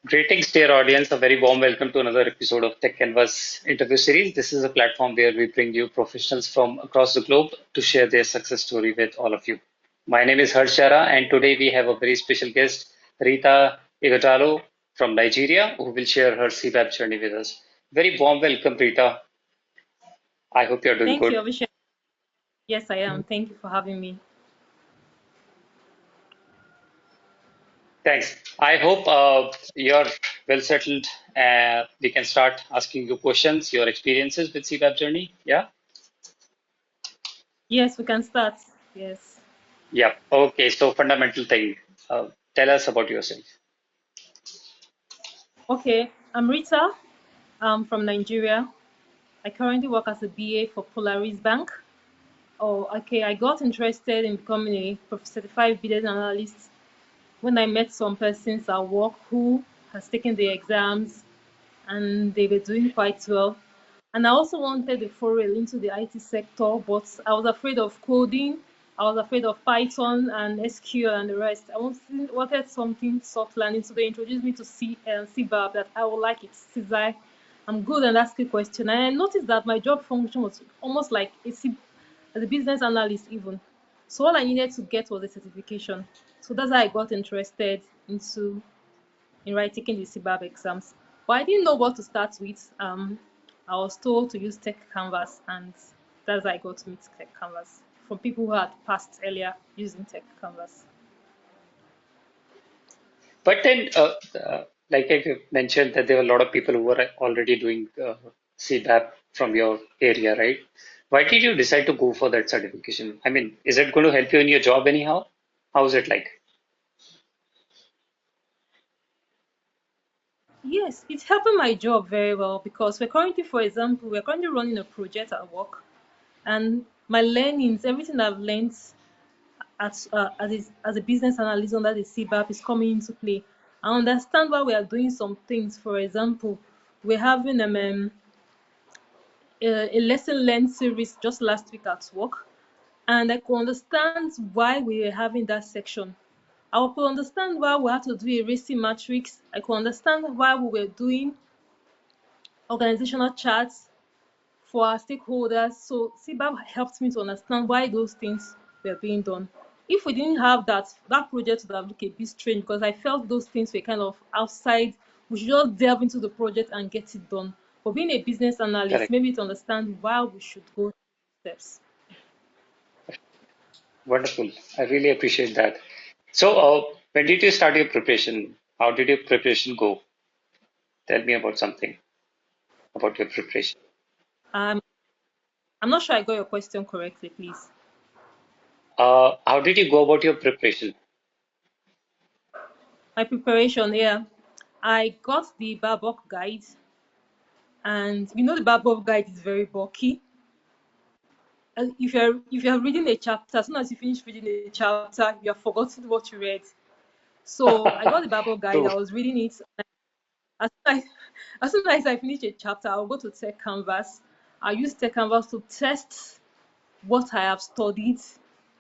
Greetings, dear audience. A very warm welcome to another episode of Techcanvass Interview Series. This is a platform where we bring you professionals from across the globe to share their success story with all of you. My name is Harshara, and today we have a very special guest, Rita Ighodalo from Nigeria, who will share her CBAP journey with us. Very warm welcome, Rita. I hope you're doing Thank you, good. Abhishek. Yes, I am. Thank you for having me. Thanks. I hope you're well settled. We can start asking you questions, your experiences with CBAP journey. Yeah. Yes, we can start. Yes. Yeah. Okay. So fundamental thing. Tell us about yourself. Okay, I'm Rita. I'm from Nigeria. I currently work as a BA for Polaris Bank. Oh, okay. I got interested in becoming a certified business analyst when I met some persons at work who has taken the exams and they were doing quite well. And I also wanted a foray into the IT sector, but I was afraid of coding. I was afraid of Python and SQL and the rest. I wanted something soft landing, so they introduced me to CBAP that I would like it since I'm good at asking questions. And I noticed that my job function was almost like as a business analyst even. So all I needed to get was a certification. So that's how I got interested in taking the CBAP exams. But I didn't know what to start with. I was told to use Techcanvass, and that's how I got to meet Techcanvass from people who had passed earlier using Techcanvass. But then, like I mentioned, that there are a lot of people who are already doing CBAP from your area, right? Why did you decide to go for that certification? I mean, is it going to help you in your job anyhow? How is it like? Yes, it's helping my job very well because for example, we're currently running a project at work, and my learnings, everything I've learned as a business analyst under the CBAP is coming into play. I understand why we are doing some things. For example, we're having a lesson learned series just last week at work, and I could understand why we were having that section. I could understand why we had to do a racing matrix. I could understand why we were doing organizational charts for our stakeholders. So CBAP helped me to understand why those things were being done. If we didn't have that, that project would have looked a bit strange because I felt those things were kind of outside. We should just delve into the project and get it done. For being a business analyst, Correct. maybe to understand why we should go steps. Wonderful. I really appreciate that. So, when did you start your preparation? How did your preparation go? Tell me about something about your preparation. Um, I'm not sure I got your question correctly, please. How did you go about your preparation? My preparation, yeah. I got the BABOK guide, and the BABOK guide is very bulky. And if you're reading a chapter, as soon as you finish reading a chapter, you have forgotten what you read. So I got the BABOK guide. True. I was reading it. As soon as, as soon as I finish a chapter, I'll go to Techcanvass. I use Techcanvass to test what I have studied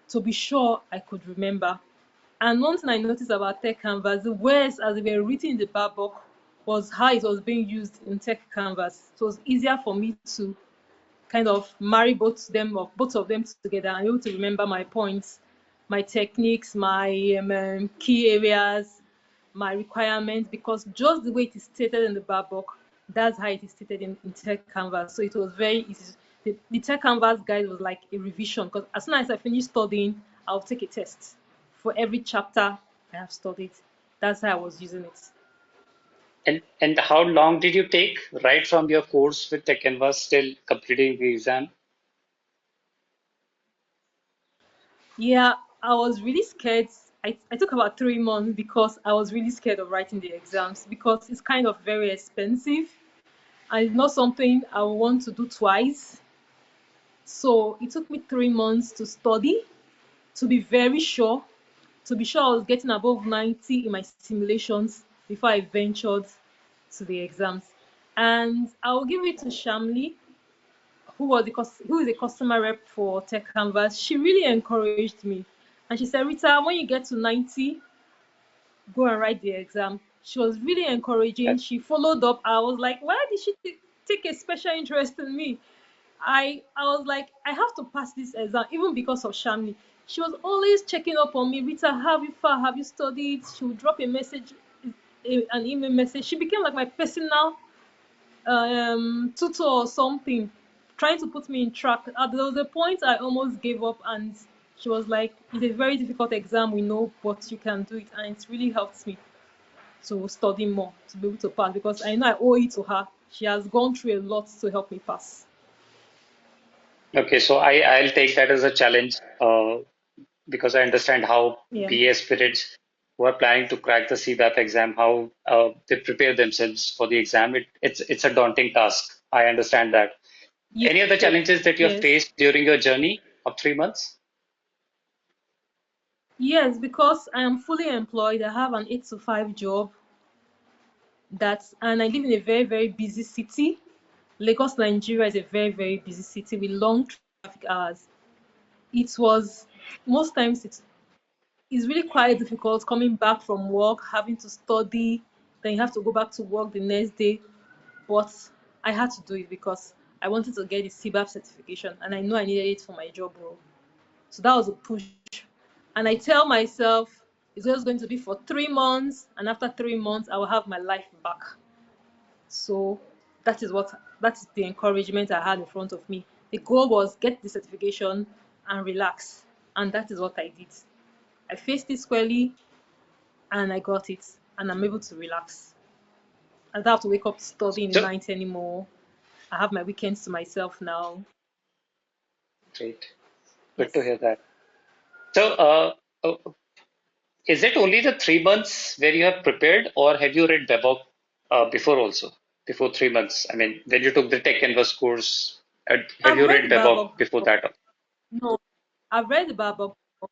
to be sure I could remember. And one thing I noticed about Techcanvass, the words as they were written in the BABOK was how it was being used in Techcanvass. So it was easier for me to kind of marry both of them together and able to remember my points, my techniques, my key areas, my requirements, because just the way it is stated in the BABOK, that's how it is stated in Techcanvass. So it was very easy. The Techcanvass guide was like a revision because as soon as I finish studying, I'll take a test for every chapter I have studied. That's how I was using it. And how long did you take right from your course with Techcanvass till completing the exam? Yeah, I was really scared. I took about 3 months because I was really scared of writing the exams because it's kind of very expensive and it's not something I want to do twice. So it took me 3 months to study, to be very sure, to be sure I was getting above 90 in my simulations before I ventured to the exams. And I will give it to Shamli, who is a customer rep for Techcanvass. She really encouraged me. And she said, Rita, when you get to 90, go and write the exam. She was really encouraging. That- She followed up. I was like, why did she take a special interest in me? I was like, I have to pass this exam, even because of Shamli. She was always checking up on me. Rita, have you far? Have you studied? She would drop a message, an email message. She became like my personal tutor or something, trying to put me in track. There was a point I almost gave up, and she was like, it's a very difficult exam, we know, but you can do it. And it really helped me to study more, to be able to pass, because I know I owe it to her. She has gone through a lot to help me pass. Okay, so I'll take that as a challenge because I understand how Yeah. BA aspirants who are planning to crack the CBAP exam, how they prepare themselves for the exam. It's a daunting task. I understand that. Yes. Any other challenges that you have Yes. faced during your journey of 3 months? Yes, because I am fully employed. I have an 8 to 5 job. And I live in a very, very busy city. Lagos, Nigeria is a very, very busy city with long traffic hours. It was most times it's really quite difficult coming back from work, having to study, then you have to go back to work the next day. But I had to do it because I wanted to get the CBAP certification, and I know I needed it for my job role. So that was a push. And I tell myself it's just going to be for 3 months, and after 3 months, I will have my life back. So that is the encouragement I had in front of me. The goal was get the certification and relax, and that is what I did. I faced it squarely, and I got it, and I'm able to relax. I don't have to wake up to study in the So night anymore. I have my weekends to myself now. great, good to Yes. hear that. So uh, is it only the 3 months where you have prepared, or have you read BABOK before also? Before 3 months, I mean, when you took the Techcanvass course, have I've you read read the BABOK BABOK before before. that? No, I've read the BABOK before.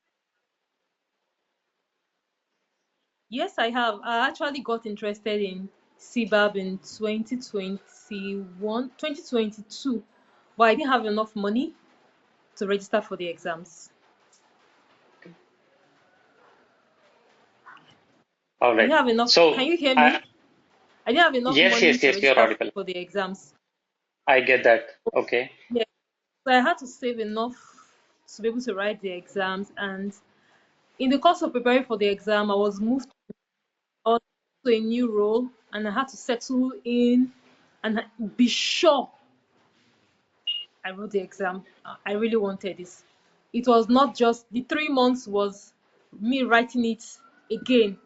Yes, I have. I actually got interested in CBAB in 2021, 2022, but I didn't have enough money to register for the exams. All I didn't right. have enough. Can So you hear I, me? I didn't have enough yes, money yes, to yes, you're register audible. for the exams. I get that. Okay. Yeah. So I had to save enough to be able to write the exams. And in the course of preparing for the exam, I was moved on to a new role, and I had to settle in and be sure I wrote the exam. I really wanted this. It was not just the 3 months was me writing it again,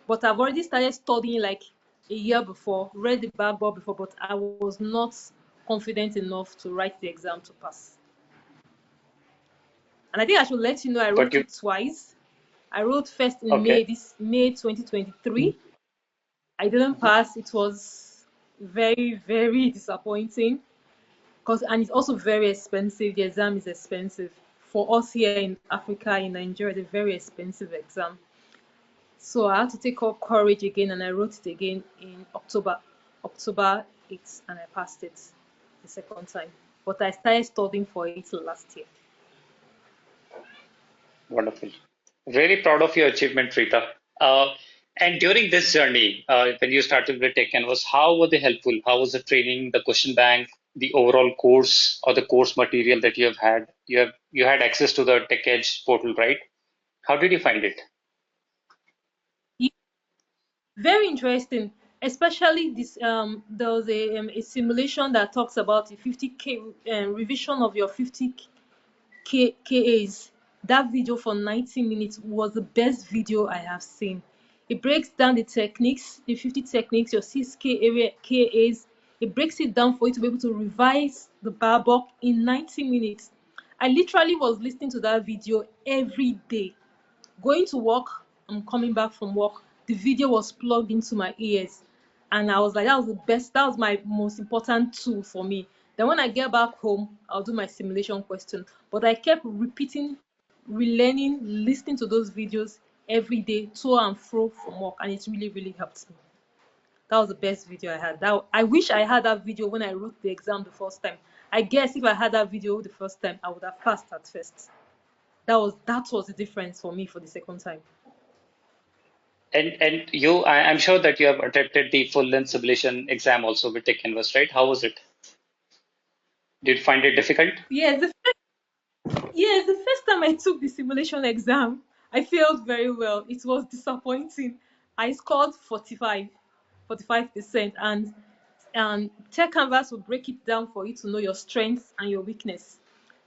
but I've already started studying like a year before, read the backboard before, but I was not confident enough to write the exam to pass. And I think I should let you know I But wrote you, it twice. I wrote first in okay. May 2023. I didn't pass. It was very, very disappointing, and it's also very expensive. The exam is expensive for us here in Africa, in Nigeria. It's a very expensive exam. So I had to take up courage again, and I wrote it again in October 8th, and I passed it the second time. But I started studying for it last year. Wonderful. Very proud of your achievement, Rita. And during this journey, when you started with Tech Canvas, how were they helpful? How was the training, the question bank, the overall course or the course material that you have had? You had access to the Tech Edge portal, right? How did you find it? Very interesting, especially this. There was a simulation that talks about the 50K revision of your 50K KAs. That video for 90 minutes was the best video I have seen. It breaks down the techniques, the 50 techniques, your 6K area KAs. It breaks it down for you to be able to revise the BABOK in 90 minutes. I literally was listening to that video every day. Going to work, I'm coming back from work, the video was plugged into my ears, and I was like, that was the best, that was my most important tool for me. Then when I get back home, I'll do my simulation question. But I kept repeating, relearning, listening to those videos every day, to and fro from work, and it really, really helped me. That was the best video I had. I wish I had that video when I wrote the exam the first time. I guess if I had that video the first time, I would have passed at first. That was the difference for me for the second time. And I'm sure that you have attempted the full length simulation exam also with Techcanvass, right? How was it? Did you find it difficult? Yes, yes, the first time I took the simulation exam, I failed very well. It was disappointing. I scored 45%, and Tech Canvas will break it down for you to know your strengths and your weakness.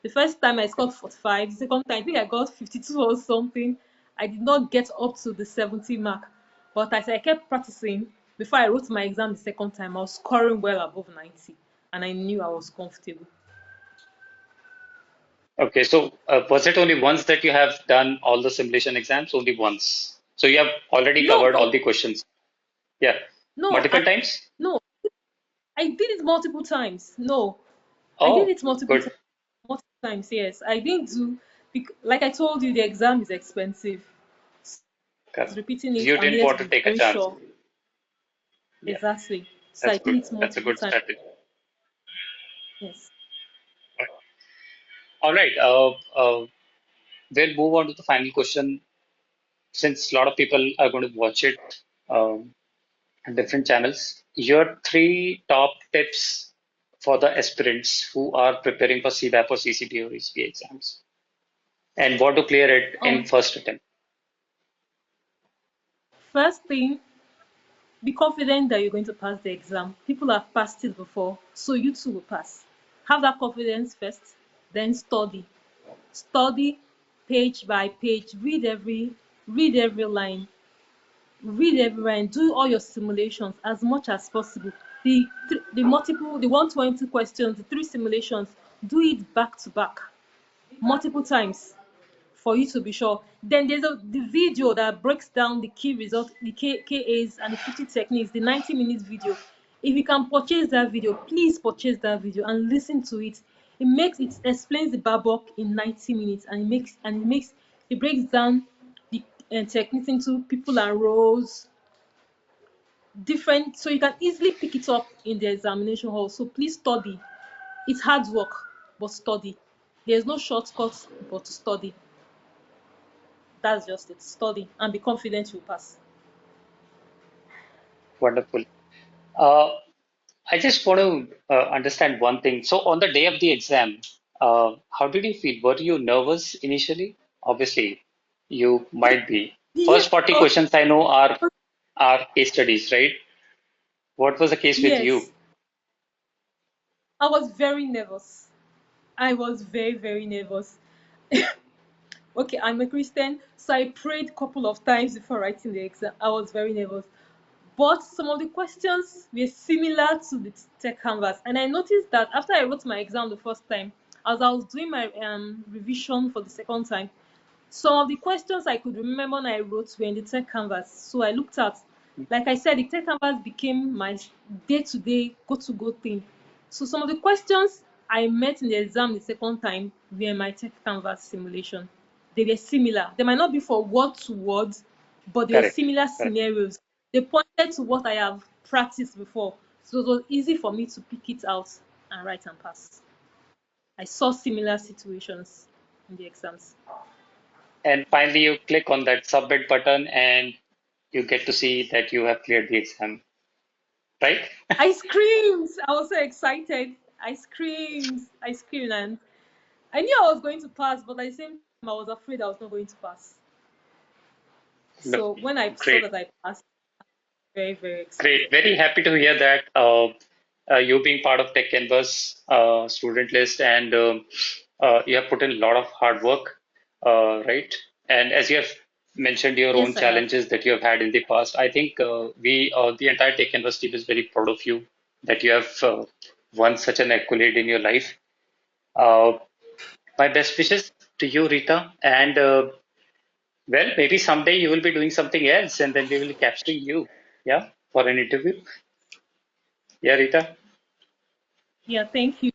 The first time I scored 45, the second time I think I got 52 or something. I did not get up to the 70 mark. But as I kept practicing, before I wrote my exam the second time, I was scoring well above 90, and I knew I was comfortable. Okay, so was it only once that you have done all the simulation exams? Only once. So you have already No, covered all the questions. Yeah. no, Multiple times? no, I did it multiple times. No, I did Oh, it multiple good. times. Multiple times, yes. I didn't do, like I told you, the exam is expensive. So I was Correct. repeating So it you and didn't here to want to be take a very chance. sure. Yeah, Exactly. So I that's did good. it That's a multiple good times. strategy. Yes. All right. We'll move on to the final question. Since a lot of people are going to watch it um, on different channels, your three top tips for the aspirants who are preparing for CBAP or CCP or HBA exams and want to clear it in Um, first attempt. First thing, be confident that you're going to pass the exam. People have passed it before, so you too will pass. Have that confidence first, then study. Study page by page. Read every line. Read everywhere and do all your simulations as much as possible. The 120 questions, the three simulations, do it back to back multiple times for you to be sure. Then there's the video that breaks down the key results, the KAs and the 50 techniques, the 90-minute video. If you can purchase that video, please purchase that video and listen to it. It explains the BABOK in 90 minutes, and it breaks down the techniques into people and roles, different, so you can easily pick it up in the examination hall. So please study. It's hard work, but study. There's no shortcut but to study. That's just it. Study and be confident you'll pass. Wonderful. I just want to understand one thing. So on the day of the exam, how did you feel? Were you nervous initially? Obviously, you might be. Yes, First 40 questions I know are case studies, right? What was the case with you? yes. I was very nervous. I was very, very nervous. Okay, I'm a Christian, so I prayed a couple of times before writing the exam. I was very nervous. But some of the questions were similar to the tech canvas. And I noticed that after I wrote my exam the first time, as I was doing my revision for the second time, some of the questions I could remember when I wrote were in the tech canvas. So I looked at, like I said, the tech canvas became my day-to-day, go-to-go thing. So some of the questions I met in the exam the second time were in my tech canvas simulation. They were similar. They might not be for word to word, but they were Correct. similar Correct. scenarios. They pointed to what I have practiced before. So it was easy for me to pick it out and write and pass. I saw similar situations in the exams. And finally, you click on that submit button and you get to see that you have cleared the exam, right? I screamed. I was so excited. I screamed, and I knew I was going to pass, but at the same time, I was afraid I was not going to pass. No, So when I saw great. that I passed, very, very Great. excited. Very happy to hear that you being part of Tech Canvas student list and you have put in a lot of hard work, right? And as you have mentioned your own Yes, I have. challenges that you have had in the past, I think the entire Tech Canvas team is very proud of you that you have won such an accolade in your life. Uh, my best wishes to you, Rita, and well, maybe someday you will be doing something else and then we will be capturing you, yeah, for an interview. Yeah, Rita. Yeah, thank you.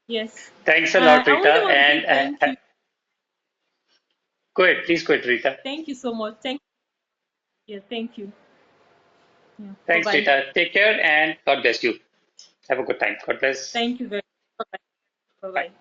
Yes. Thanks a lot, I Rita. only want to say And thank you. go ahead, please go ahead, Rita. Thank you so much. Yeah, thank you. Yeah. Bye Thanks, bye. Rita. Take care and God bless you. Have a good time. God bless. Thank you very much. Bye bye. Bye Bye. bye.